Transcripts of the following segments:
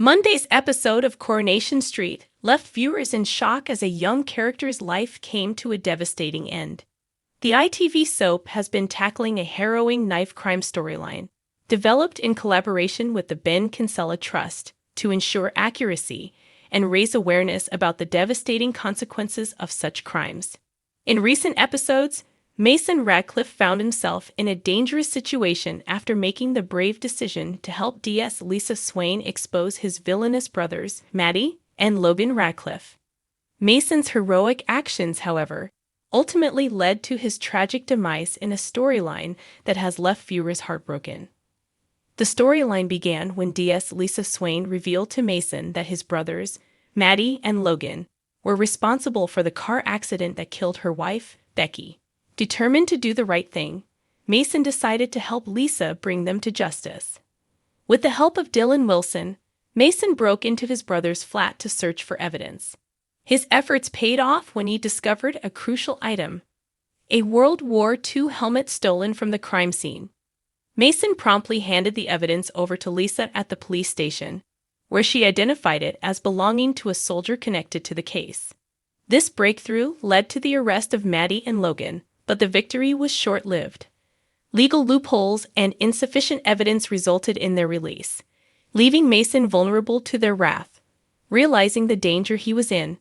Monday's episode of Coronation Street left viewers in shock as a young character's life came to a devastating end. The ITV soap has been tackling a harrowing knife crime storyline, developed in collaboration with the Ben Kinsella Trust to ensure accuracy and raise awareness about the devastating consequences of such crimes. In recent episodes, Mason Radcliffe found himself in a dangerous situation after making the brave decision to help DS Lisa Swain expose his villainous brothers, Maddie and Logan Radcliffe. Mason's heroic actions, however, ultimately led to his tragic demise in a storyline that has left viewers heartbroken. The storyline began when DS Lisa Swain revealed to Mason that his brothers, Maddie and Logan, were responsible for the car accident that killed her wife, Becky. Determined to do the right thing, Mason decided to help Lisa bring them to justice. With the help of Dylan Wilson, Mason broke into his brother's flat to search for evidence. His efforts paid off when he discovered a crucial item: a World War II helmet stolen from the crime scene. Mason promptly handed the evidence over to Lisa at the police station, where she identified it as belonging to a soldier connected to the case. This breakthrough led to the arrest of Maddie and Logan, but the victory was short-lived. Legal loopholes and insufficient evidence resulted in their release, leaving Mason vulnerable to their wrath. Realizing the danger he was in,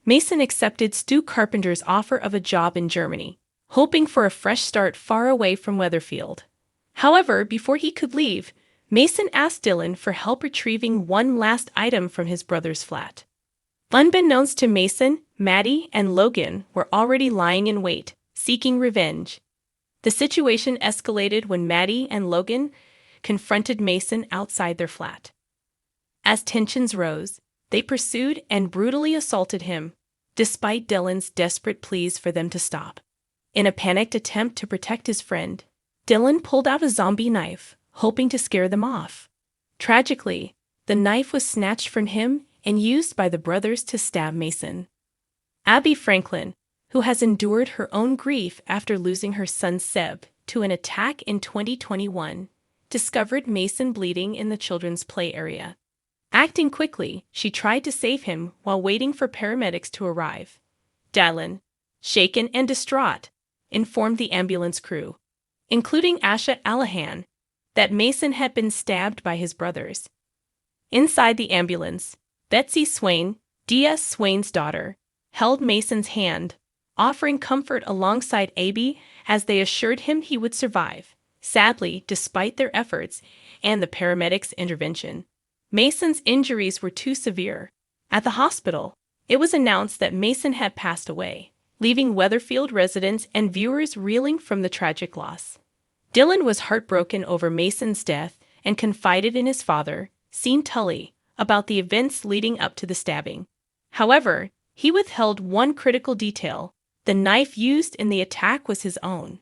Mason accepted Stu Carpenter's offer of a job in Germany, hoping for a fresh start far away from Weatherfield. However, before he could leave, Mason asked Dylan for help retrieving one last item from his brother's flat. Unbeknownst to Mason, Maddie and Logan were already lying in wait, seeking revenge. The situation escalated when Maddie and Logan confronted Mason outside their flat. As tensions rose, they pursued and brutally assaulted him, despite Dylan's desperate pleas for them to stop. In a panicked attempt to protect his friend, Dylan pulled out a zombie knife, hoping to scare them off. Tragically, the knife was snatched from him and used by the brothers to stab Mason. Abby Franklin, who has endured her own grief after losing her son Seb to an attack in 2021, discovered Mason bleeding in the children's play area. Acting quickly, she tried to save him while waiting for paramedics to arrive. Dylan, shaken and distraught, informed the ambulance crew, including Asha Allahan, that Mason had been stabbed by his brothers. Inside the ambulance, Betsy Swain, DS Swain's daughter, held Mason's hand, offering comfort alongside Abby as they assured him he would survive. Sadly, despite their efforts and the paramedics' intervention, Mason's injuries were too severe. At the hospital, it was announced that Mason had passed away, leaving Weatherfield residents and viewers reeling from the tragic loss. Dylan was heartbroken over Mason's death and confided in his father, Sean Tully, about the events leading up to the stabbing. However, he withheld one critical detail: the knife used in the attack was his own.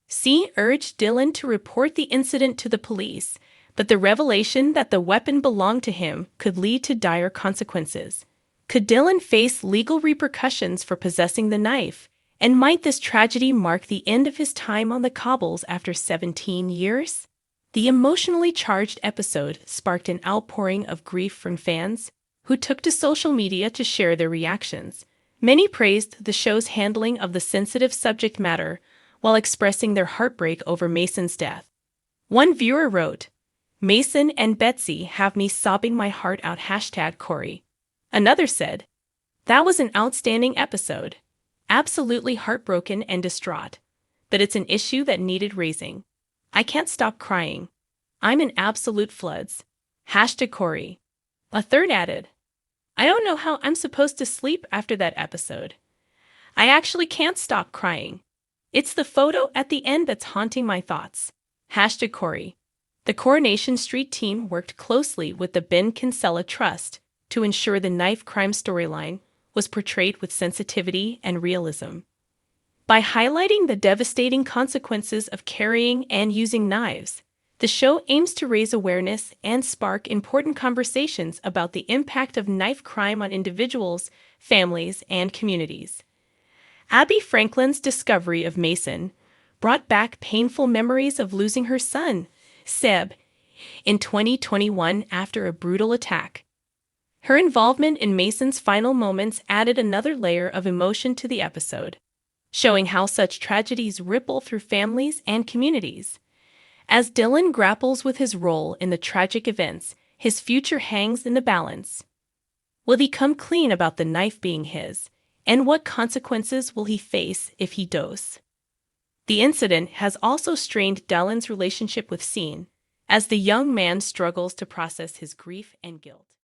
C urged Dylan to report the incident to the police, but the revelation that the weapon belonged to him could lead to dire consequences. Could Dylan face legal repercussions for possessing the knife? And might this tragedy mark the end of his time on the cobbles after 17 years? The emotionally charged episode sparked an outpouring of grief from fans, who took to social media to share their reactions. Many praised the show's handling of the sensitive subject matter while expressing their heartbreak over Mason's death. One viewer wrote, "Mason and Betsy have me sobbing my heart out #Corey." Another said, "That was an outstanding episode. Absolutely heartbroken and distraught. But it's an issue that needed raising. I can't stop crying. I'm in absolute floods. #Corey." A third added, "I don't know how I'm supposed to sleep after that episode. I actually can't stop crying. It's the photo at the end that's haunting my thoughts." #Corey. The Coronation Street team worked closely with the Ben Kinsella Trust to ensure the knife crime storyline was portrayed with sensitivity and realism. By highlighting the devastating consequences of carrying and using knives, the show aims to raise awareness and spark important conversations about the impact of knife crime on individuals, families, and communities. Abby Franklin's discovery of Mason brought back painful memories of losing her son, Seb, in 2021 after a brutal attack. Her involvement in Mason's final moments added another layer of emotion to the episode, showing how such tragedies ripple through families and communities. As Dylan grapples with his role in the tragic events, his future hangs in the balance. Will he come clean about the knife being his? And what consequences will he face if he does? The incident has also strained Dylan's relationship with Sean, as the young man struggles to process his grief and guilt.